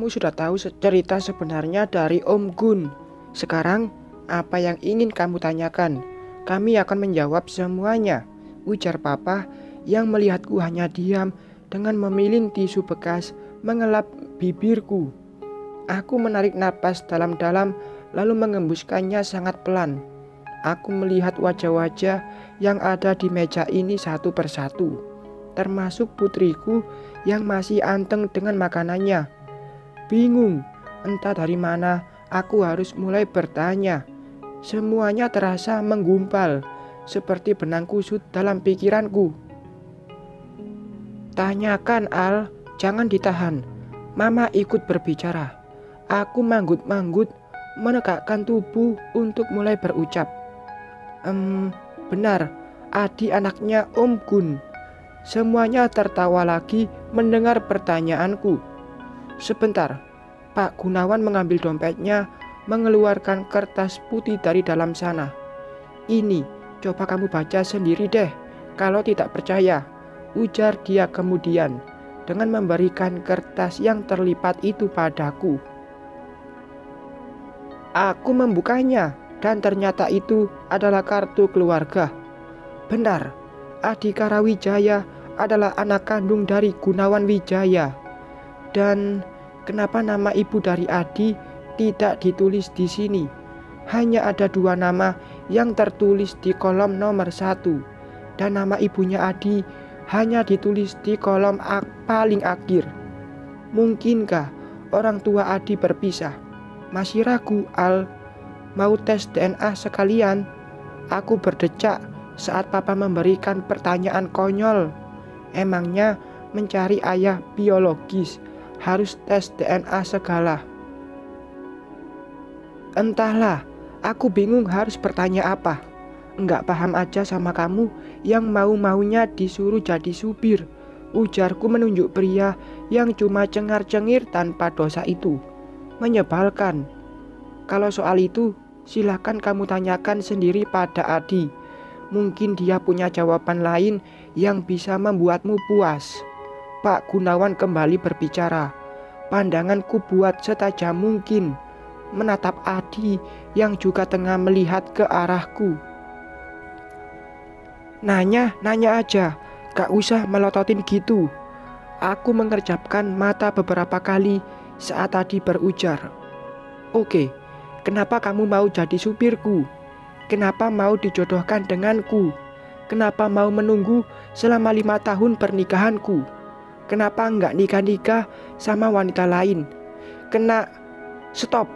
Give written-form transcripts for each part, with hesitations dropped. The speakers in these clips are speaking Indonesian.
kamu sudah tahu cerita sebenarnya dari Om Gun. Sekarang, apa yang ingin kamu tanyakan? Kami akan menjawab semuanya, ujar papa yang melihatku hanya diam dengan memilih tisu bekas mengelap bibirku. Aku menarik napas dalam-dalam lalu mengembuskannya sangat pelan. Aku melihat wajah-wajah yang ada di meja ini satu persatu, termasuk putriku yang masih anteng dengan makanannya. Bingung, entah dari mana aku harus mulai bertanya. Semuanya terasa menggumpal, seperti benang kusut dalam pikiranku. Tanyakan, Al, jangan ditahan. Mama ikut berbicara. Aku manggut-manggut, menegakkan tubuh untuk mulai berucap. Benar, Adi anaknya Om Gun. Semuanya tertawa lagi mendengar pertanyaanku. Sebentar, Pak Gunawan mengambil dompetnya, mengeluarkan kertas putih dari dalam sana. Ini, coba kamu baca sendiri deh, kalau tidak percaya, ujar dia kemudian, dengan memberikan kertas yang terlipat itu padaku. Aku membukanya, dan ternyata itu adalah kartu keluarga. Benar, Adi Karawijaya adalah anak kandung dari Gunawan Wijaya. Dan kenapa nama ibu dari Adi tidak ditulis di sini? Hanya ada 2 nama yang tertulis di kolom nomor 1, dan nama ibunya Adi hanya ditulis di kolom paling akhir. Mungkinkah orang tua Adi berpisah? Masih ragu, Al? Mau tes DNA sekalian? Aku berdecak saat papa memberikan pertanyaan konyol. Emangnya mencari ayah biologis harus tes DNA segala? Entahlah, aku bingung harus bertanya apa. Enggak paham aja sama kamu yang mau-maunya disuruh jadi supir, ujarku menunjuk pria yang cuma cengar-cengir tanpa dosa itu. Menyebalkan. Kalau soal itu, silakan kamu tanyakan sendiri pada Adi. Mungkin dia punya jawaban lain yang bisa membuatmu puas. Pak Gunawan kembali berbicara. Pandanganku buat setajam mungkin menatap Adi yang juga tengah melihat ke arahku. Nanya aja, gak usah melototin gitu. Aku mengerjapkan mata beberapa kali saat Adi berujar. Oke, kenapa kamu mau jadi supirku? Kenapa mau dijodohkan denganku? Kenapa mau menunggu selama 5 tahun pernikahanku? Kenapa enggak nikah-nikah sama wanita lain? Stop!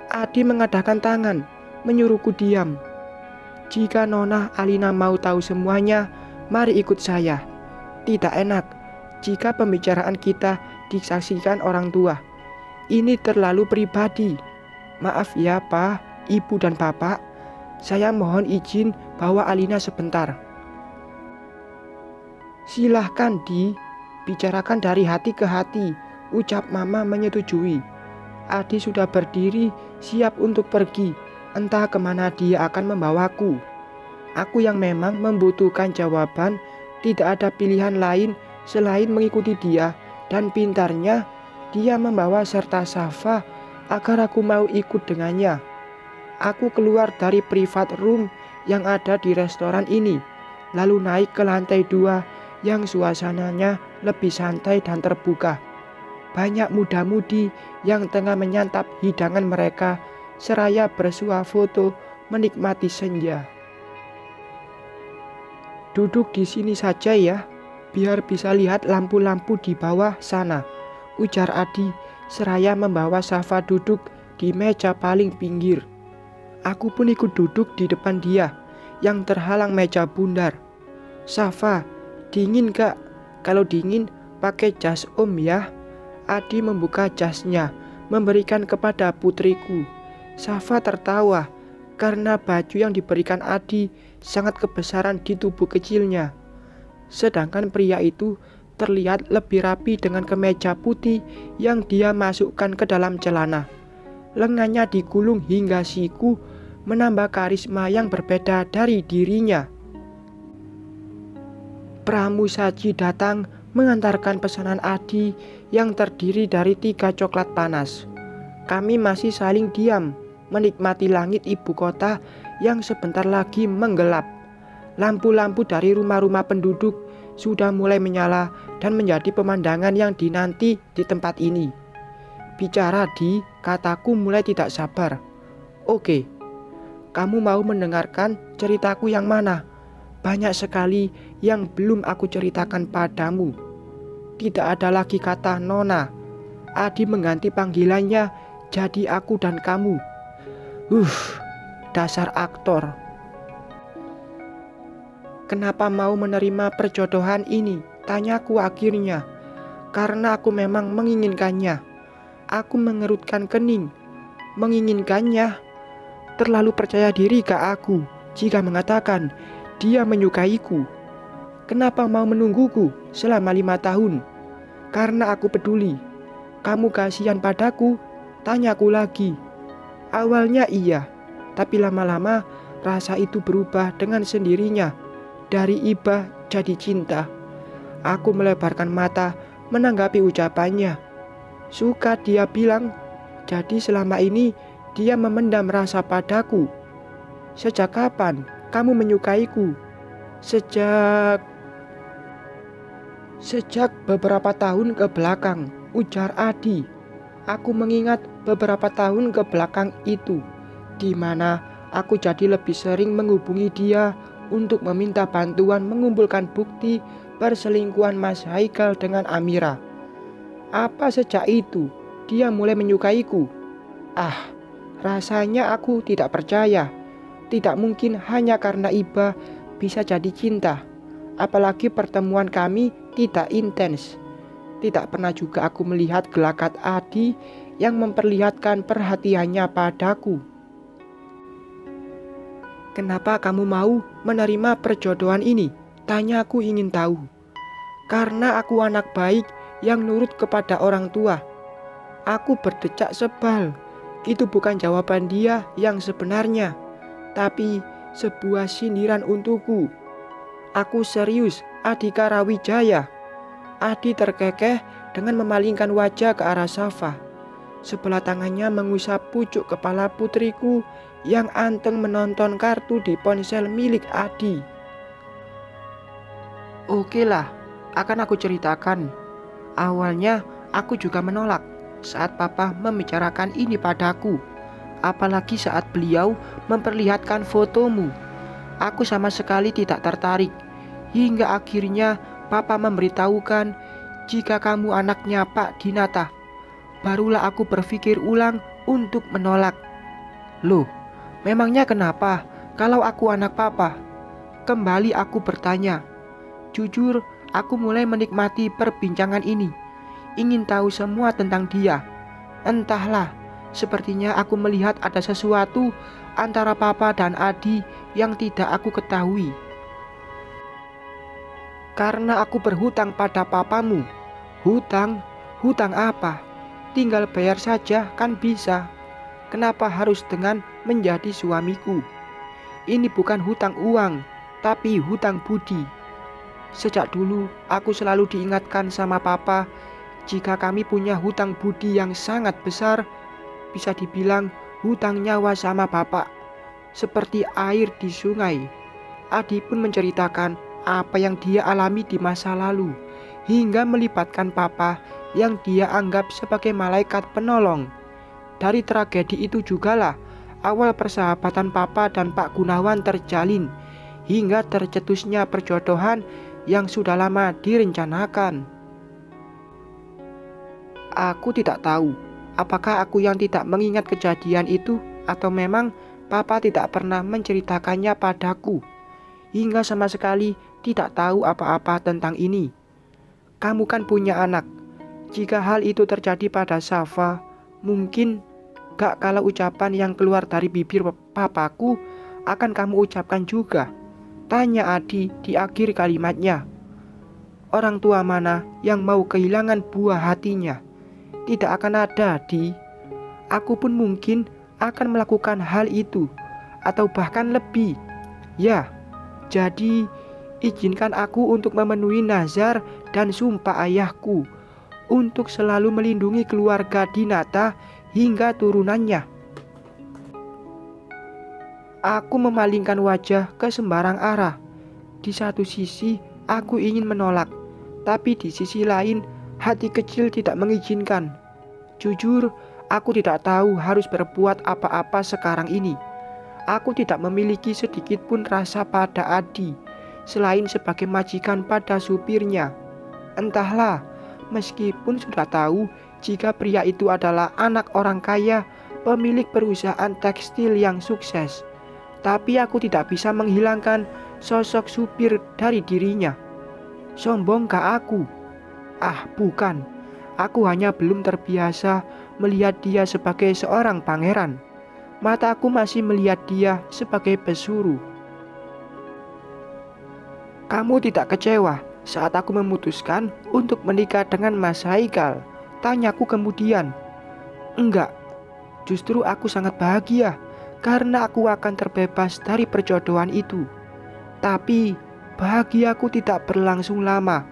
Adi mengadahkan tangan, menyuruhku diam. Jika Nona Alina mau tahu semuanya, mari ikut saya. Tidak enak jika pembicaraan kita disaksikan orang tua. Ini terlalu pribadi. Maaf ya, Pak, Ibu dan Bapak. Saya mohon izin bawa Alina sebentar. Silahkan, Di. Bicarakan dari hati ke hati, ucap Mama menyetujui. Adi sudah berdiri siap untuk pergi. Entah kemana dia akan membawaku. Aku yang memang membutuhkan jawaban, tidak ada pilihan lain selain mengikuti dia. Dan pintarnya, dia membawa serta Safa agar aku mau ikut dengannya. Aku keluar dari private room yang ada di restoran ini, lalu naik ke lantai 2 yang suasananya lebih santai dan terbuka. Banyak muda-mudi yang tengah menyantap hidangan mereka seraya bersuah foto menikmati senja. Duduk di sini saja ya, biar bisa lihat lampu-lampu di bawah sana, ujar Adi seraya membawa Safa duduk di meja paling pinggir. Aku pun ikut duduk di depan dia yang terhalang meja bundar. Safa, dingin gak? Kalau dingin pakai jas Om ya. Adi membuka jasnya, memberikan kepada putriku. Safa tertawa karena baju yang diberikan Adi sangat kebesaran di tubuh kecilnya. Sedangkan pria itu terlihat lebih rapi dengan kemeja putih yang dia masukkan ke dalam celana. Lengannya digulung hingga siku, menambah karisma yang berbeda dari dirinya. Pramusaji datang mengantarkan pesanan Adi yang terdiri dari 3 coklat panas. Kami masih saling diam, menikmati langit ibu kota yang sebentar lagi menggelap. Lampu-lampu dari rumah-rumah penduduk sudah mulai menyala dan menjadi pemandangan yang dinanti di tempat ini. Bicara Di, kataku mulai tidak sabar. Oke, kamu mau mendengarkan ceritaku yang mana? Banyak sekali yang belum aku ceritakan padamu. Tidak ada lagi kata Nona. Adi mengganti panggilannya jadi aku dan kamu. Dasar aktor. Kenapa mau menerima perjodohan ini? Tanyaku akhirnya. Karena aku memang menginginkannya. Aku mengerutkan kening. Menginginkannya. Terlalu percaya diri kak aku jika mengatakan dia menyukaiku. Kenapa mau menungguku selama 5 tahun? Karena aku peduli. Kamu kasihan padaku? Tanyaku lagi. Awalnya iya, tapi lama-lama rasa itu berubah dengan sendirinya. Dari iba jadi cinta. Aku melebarkan mata menanggapi ucapannya. Suka dia bilang. Jadi selama ini dia memendam rasa padaku. Sejak kapan kamu menyukaiku? Sejak beberapa tahun ke belakang, ujar Adi. Aku mengingat beberapa tahun ke belakang itu, di mana aku jadi lebih sering menghubungi dia untuk meminta bantuan mengumpulkan bukti perselingkuhan Mas Haikal dengan Amira. Apa sejak itu dia mulai menyukaiku? Rasanya aku tidak percaya. Tidak mungkin hanya karena iba bisa jadi cinta. Apalagi pertemuan kami tidak intens. Tidak pernah juga aku melihat gelagat Adi yang memperlihatkan perhatiannya padaku. Kenapa kamu mau menerima perjodohan ini? Tanyaku ingin tahu. Karena aku anak baik yang nurut kepada orang tua. Aku berdecak sebal. Itu bukan jawaban dia yang sebenarnya, tapi sebuah sindiran untukku. Aku serius, Adhika Rawijaya. Adi terkekeh dengan memalingkan wajah ke arah Safa. Sebelah tangannya mengusap pucuk kepala putriku yang anteng menonton kartu di ponsel milik Adi. Oke lah, akan aku ceritakan. Awalnya aku juga menolak saat papa membicarakan ini padaku. Apalagi saat beliau memperlihatkan fotomu. Aku sama sekali tidak tertarik. Hingga akhirnya papa memberitahukan jika kamu anaknya Pak Dinata. Barulah aku berpikir ulang untuk menolak. Loh, memangnya kenapa kalau aku anak papa? Kembali aku bertanya. Jujur, aku mulai menikmati perbincangan ini. Ingin tahu semua tentang dia. Entahlah, sepertinya aku melihat ada sesuatu antara papa dan Adi yang tidak aku ketahui. Karena aku berhutang pada papamu. Hutang? Hutang apa? Tinggal bayar saja kan bisa. Kenapa harus dengan menjadi suamiku? Ini bukan hutang uang, tapi hutang budi. Sejak dulu aku selalu diingatkan sama papa jika kami punya hutang budi yang sangat besar. Bisa dibilang hutang nyawa sama bapak, seperti air di sungai. Adi pun menceritakan apa yang dia alami di masa lalu, hingga melibatkan papa yang dia anggap sebagai malaikat penolong. Dari tragedi itu jugalah awal persahabatan papa dan Pak Gunawan terjalin, hingga tercetusnya perjodohan yang sudah lama direncanakan. Aku tidak tahu apakah aku yang tidak mengingat kejadian itu atau memang papa tidak pernah menceritakannya padaku, hingga sama sekali tidak tahu apa-apa tentang ini. Kamu kan punya anak. Jika hal itu terjadi pada Safa, mungkin gak kalau ucapan yang keluar dari bibir papaku akan kamu ucapkan juga? Tanya Adi di akhir kalimatnya. Orang tua mana yang mau kehilangan buah hatinya? Tidak akan ada, Di. Aku pun mungkin akan melakukan hal itu, atau bahkan lebih. Ya, jadi Izinkan aku untuk memenuhi nazar dan sumpah ayahku untuk selalu melindungi keluarga Dinata hingga turunannya. Aku memalingkan wajah ke sembarang arah. Di satu sisi aku ingin menolak, tapi di sisi lain hati kecil tidak mengizinkan. Jujur, aku tidak tahu harus berbuat apa-apa sekarang ini. Aku tidak memiliki sedikit pun rasa pada Adi, selain sebagai majikan pada supirnya. Entahlah, meskipun sudah tahu jika pria itu adalah anak orang kaya, pemilik perusahaan tekstil yang sukses, tapi aku tidak bisa menghilangkan sosok supir dari dirinya. Sombongkah aku? Ah, bukan. Aku hanya belum terbiasa melihat dia sebagai seorang pangeran. Mataku masih melihat dia sebagai pesuruh. Kamu tidak kecewa saat aku memutuskan untuk menikah dengan Mas Haikal? Tanyaku kemudian. Enggak, justru aku sangat bahagia karena aku akan terbebas dari perjodohan itu. Tapi bahagiaku tidak berlangsung lama,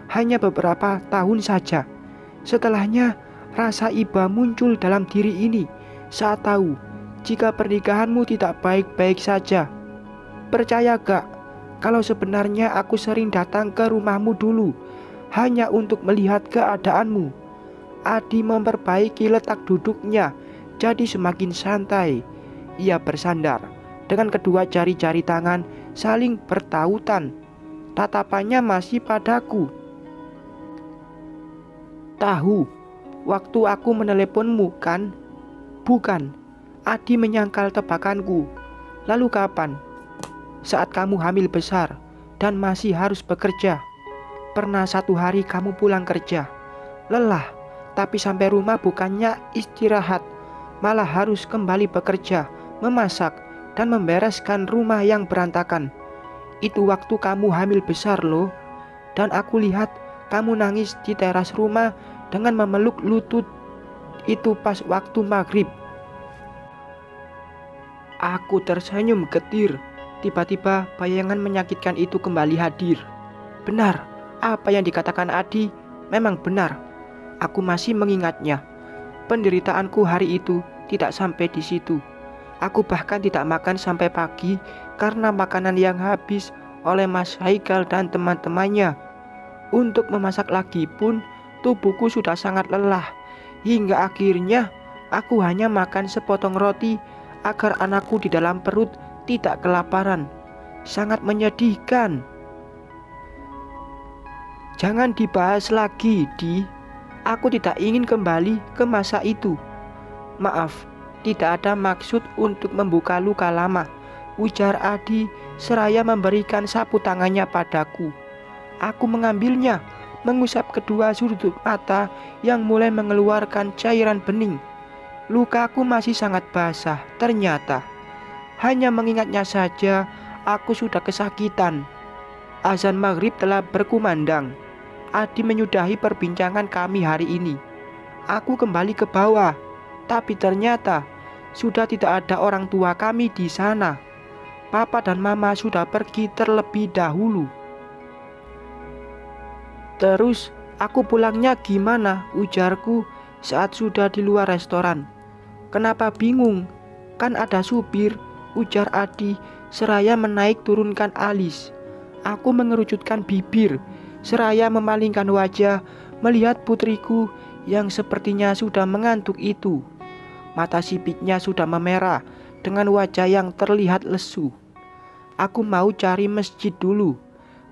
hanya beberapa tahun saja. Setelahnya rasa iba muncul dalam diri ini saat tahu jika pernikahanmu tidak baik-baik saja. Percaya gak kalau sebenarnya aku sering datang ke rumahmu dulu hanya untuk melihat keadaanmu. Adi memperbaiki letak duduknya jadi semakin santai. Ia bersandar dengan kedua jari-jari tangan saling bertautan. Tatapannya masih padaku. Tahu waktu aku meneleponmu kan? Bukan. Adi menyangkal tebakanku. Lalu kapan? Saat kamu hamil besar dan masih harus bekerja. Pernah satu hari kamu pulang kerja lelah, tapi sampai rumah bukannya istirahat, malah harus kembali bekerja, memasak, dan membereskan rumah yang berantakan. Itu waktu kamu hamil besar loh. Dan aku lihat kamu nangis di teras rumah dengan memeluk lutut. Itu pas waktu maghrib. Aku tersenyum getir. Tiba-tiba bayangan menyakitkan itu kembali hadir. Benar, apa yang dikatakan Adi memang benar. Aku masih mengingatnya. Penderitaanku hari itu tidak sampai di situ. Aku bahkan tidak makan sampai pagi karena makanan yang habis oleh Mas Haikal dan teman-temannya. Untuk memasak lagi pun tubuhku sudah sangat lelah. Hingga akhirnya aku hanya makan sepotong roti agar anakku di dalam perut tidak kelaparan. Sangat menyedihkan. Jangan dibahas lagi, Di. Aku tidak ingin kembali ke masa itu. Maaf, tidak ada maksud untuk membuka luka lama, ujar Adi seraya memberikan sapu tangannya padaku. Aku mengambilnya, mengusap kedua sudut mata yang mulai mengeluarkan cairan bening. Lukaku masih sangat basah ternyata. Hanya mengingatnya saja aku sudah kesakitan. Azan maghrib telah berkumandang. Adi menyudahi perbincangan kami hari ini. Aku kembali ke bawah, tapi ternyata sudah tidak ada orang tua kami di sana. Papa dan Mama sudah pergi terlebih dahulu. Terus aku pulangnya gimana? Ujarku saat sudah di luar restoran. Kenapa bingung? Kan ada supir, ujar Adi seraya menaik turunkan alis. Aku mengerucutkan bibir seraya memalingkan wajah melihat putriku yang sepertinya sudah mengantuk itu. Mata sipitnya sudah memerah dengan wajah yang terlihat lesu. Aku mau cari masjid dulu.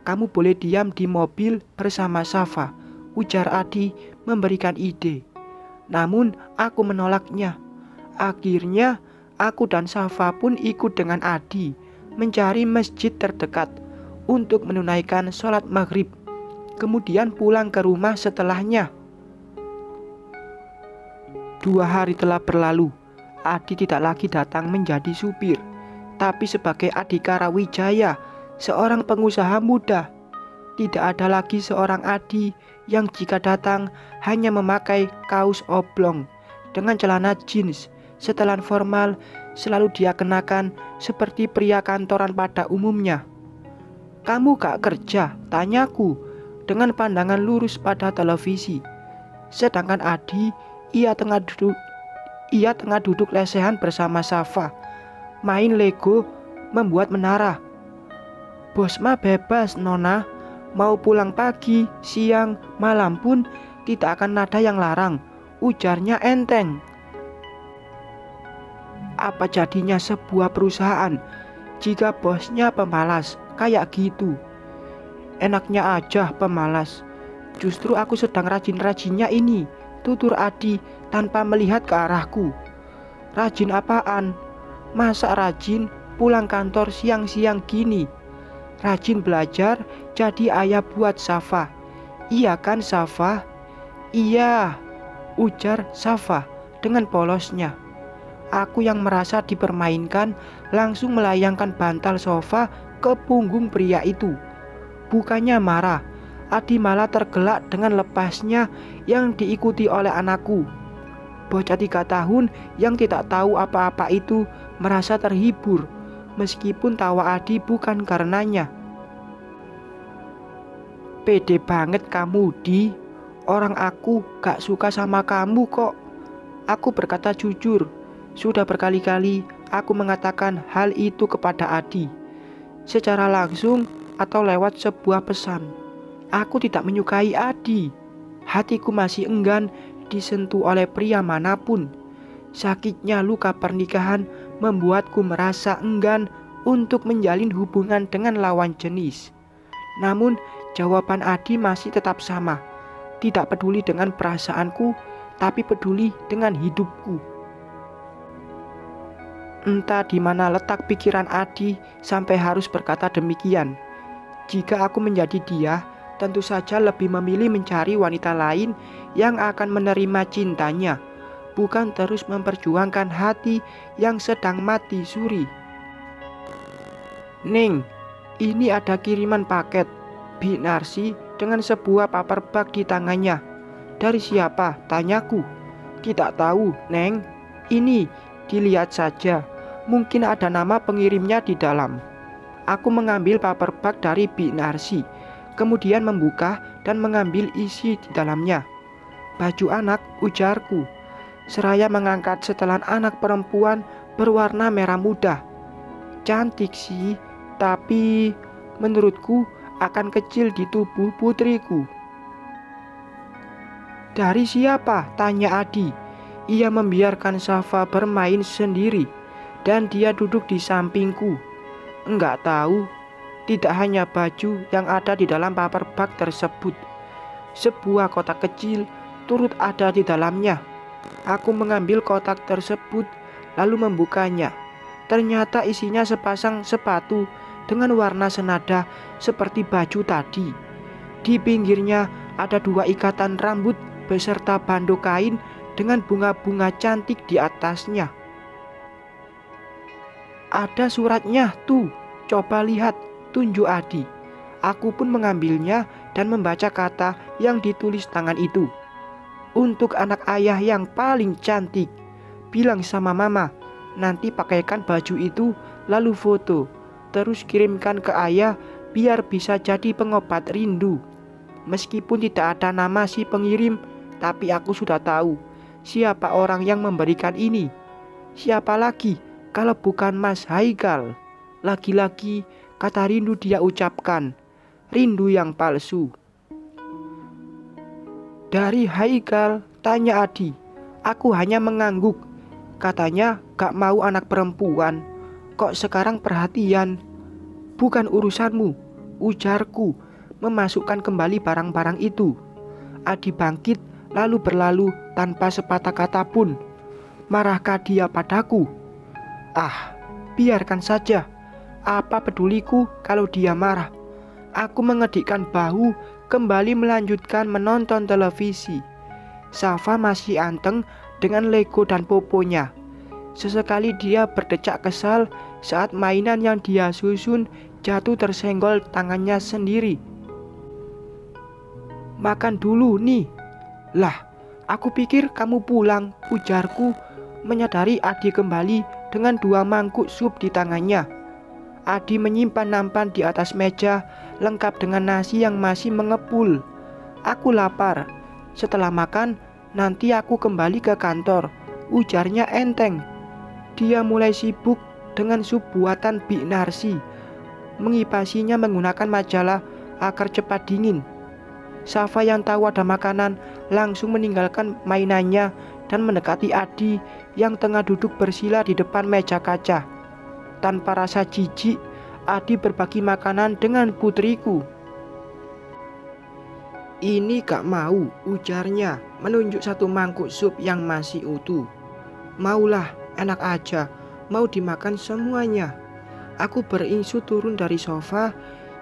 Kamu boleh diam di mobil bersama Safa, ujar Adi memberikan ide. Namun aku menolaknya. Akhirnya aku dan Safa pun ikut dengan Adi mencari masjid terdekat untuk menunaikan sholat maghrib. Kemudian pulang ke rumah setelahnya. 2 hari telah berlalu. Adi tidak lagi datang menjadi supir, tapi sebagai Adhikara Wijaya, seorang pengusaha muda. Tidak ada lagi seorang Adi yang jika datang hanya memakai kaos oblong dengan celana jeans. Setelan formal selalu dia kenakan seperti pria kantoran pada umumnya. Kamu gak kerja? Tanyaku dengan pandangan lurus pada televisi. Sedangkan Adi, ia tengah duduk lesehan bersama Safa, main Lego, membuat menara. Bos mah bebas, Nona. Mau pulang pagi, siang, malam pun tidak akan ada yang larang, ujarnya enteng. Apa jadinya sebuah perusahaan jika bosnya pemalas kayak gitu? Enaknya aja pemalas. Justru aku sedang rajin-rajinnya ini, tutur Adi tanpa melihat ke arahku. Rajin apaan? Masa rajin pulang kantor siang-siang gini? Rajin belajar jadi ayah buat Safa. Iya kan Safa? Iya, ujar Safa dengan polosnya. Aku yang merasa dipermainkan langsung melayangkan bantal sofa ke punggung pria itu. Bukannya marah, Adi malah tergelak dengan lepasnya yang diikuti oleh anakku. Bocah 3 tahun yang tidak tahu apa-apa itu merasa terhibur, meskipun tawa Adi bukan karenanya. Pede banget kamu, Di. Orang aku gak suka sama kamu kok. Aku berkata jujur. Sudah berkali-kali aku mengatakan hal itu kepada Adi, secara langsung atau lewat sebuah pesan. Aku tidak menyukai Adi. Hatiku masih enggan disentuh oleh pria manapun. Sakitnya luka pernikahan membuatku merasa enggan untuk menjalin hubungan dengan lawan jenis. Namun jawaban Adi masih tetap sama. Tidak peduli dengan perasaanku, tapi peduli dengan hidupku. Entah di mana letak pikiran Adi sampai harus berkata demikian. Jika aku menjadi dia, tentu saja lebih memilih mencari wanita lain yang akan menerima cintanya, bukan terus memperjuangkan hati yang sedang mati suri. Ning, ini ada kiriman paket, Bi Narsi dengan sebuah paper bag di tangannya. Dari siapa? Tanyaku. Tidak tahu, Neng. Ini, dilihat saja. Mungkin ada nama pengirimnya di dalam. Aku mengambil paper bag dari Bi Narsi, kemudian membuka dan mengambil isi di dalamnya. Baju anak, ujarku, seraya mengangkat setelan anak perempuan berwarna merah muda. Cantik sih, tapi menurutku akan kecil di tubuh putriku. Dari siapa? Tanya Adi. Ia membiarkan Safa bermain sendiri dan dia duduk di sampingku. Enggak tahu. Tidak hanya baju yang ada di dalam paper bag tersebut. Sebuah kotak kecil turut ada di dalamnya. Aku mengambil kotak tersebut lalu membukanya. Ternyata isinya sepasang sepatu dengan warna senada seperti baju tadi. Di pinggirnya ada 2 ikatan rambut beserta bando kain dengan bunga-bunga cantik di atasnya. Ada suratnya tuh, coba lihat, tunjuk Adi. Aku pun mengambilnya dan membaca kata yang ditulis tangan itu. Untuk anak ayah yang paling cantik, bilang sama mama, nanti pakaikan baju itu lalu foto, terus kirimkan ke ayah biar bisa jadi pengobat rindu. Meskipun tidak ada nama si pengirim, tapi aku sudah tahu siapa orang yang memberikan ini. Siapa lagi kalau bukan Mas Haikal? Lagi-lagi kata rindu dia ucapkan, rindu yang palsu. Dari Haikal? Tanya Adi. Aku hanya mengangguk. Katanya gak mau anak perempuan. Kok sekarang perhatian? Bukan urusanmu, ujarku, memasukkan kembali barang-barang itu. Adi bangkit lalu berlalu tanpa sepatah kata pun. Marahkah dia padaku? Ah, biarkan saja. Apa peduliku kalau dia marah? Aku mengedikkan bahu, kembali melanjutkan menonton televisi. Safa masih anteng dengan Lego dan poponya. Sesekali dia berdecak kesal saat mainan yang dia susun jatuh tersenggol tangannya sendiri. Makan dulu nih. Lah, aku pikir kamu pulang, ujarku, menyadari Adi kembali dengan 2 mangkuk sup di tangannya. Adi menyimpan nampan di atas meja, lengkap dengan nasi yang masih mengepul. Aku lapar. Setelah makan, nanti aku kembali ke kantor, ujarnya enteng. Dia mulai sibuk dengan sup buatan Bik Narsi, mengipasinya menggunakan majalah agar cepat dingin. Safa yang tahu ada makanan langsung meninggalkan mainannya dan mendekati Adi yang tengah duduk bersila di depan meja kaca. Tanpa rasa jijik, Adi berbagi makanan dengan putriku. Ini gak mau, ujarnya, menunjuk satu mangkuk sup yang masih utuh. Maulah, enak aja, mau dimakan semuanya. Aku beringsut turun dari sofa,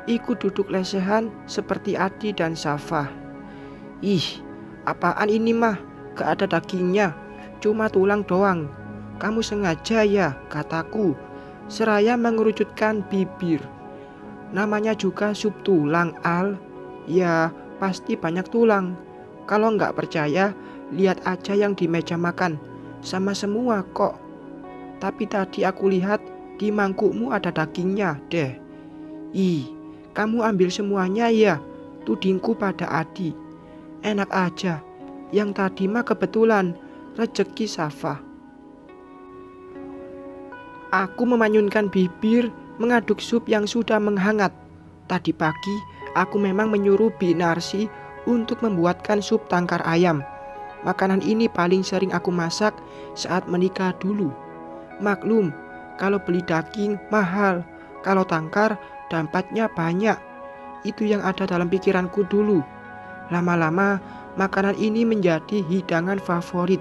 ikut duduk lesehan seperti Adi dan Safa. Ih, apaan ini mah? Gak ada dagingnya, cuma tulang doang. Kamu sengaja ya, kataku, seraya mengerucutkan bibir. Namanya juga sup tulang, Al. Ya, pasti banyak tulang. Kalau nggak percaya, lihat aja yang di meja makan. Sama semua kok. Tapi tadi aku lihat di mangkukmu ada dagingnya deh. Ih, kamu ambil semuanya ya, tudingku pada Adi. Enak aja, yang tadi mah kebetulan, rezeki Safa. Aku memanyunkan bibir, mengaduk sup yang sudah menghangat. Tadi pagi, aku memang menyuruh Bik Narsi untuk membuatkan sup tangkar ayam. Makanan ini paling sering aku masak saat menikah dulu. Maklum, kalau beli daging mahal, kalau tangkar dampaknya banyak. Itu yang ada dalam pikiranku dulu. Lama-lama, makanan ini menjadi hidangan favorit.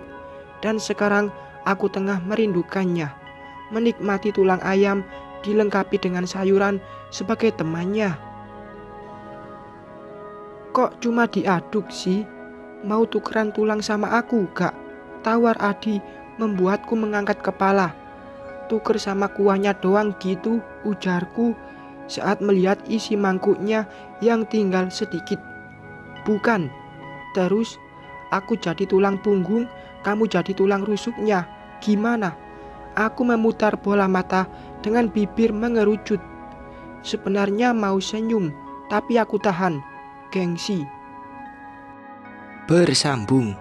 Dan sekarang aku tengah merindukannya. Menikmati tulang ayam dilengkapi dengan sayuran sebagai temannya. Kok cuma diaduk sih? Mau tukeran tulang sama aku gak? Tawar Adi membuatku mengangkat kepala. Tuker sama kuahnya doang gitu, ujarku saat melihat isi mangkuknya yang tinggal sedikit. Bukan. Terus aku jadi tulang punggung, kamu jadi tulang rusuknya. Gimana? Aku memutar bola mata dengan bibir mengerucut. Sebenarnya mau senyum, tapi aku tahan. Gengsi. Bersambung.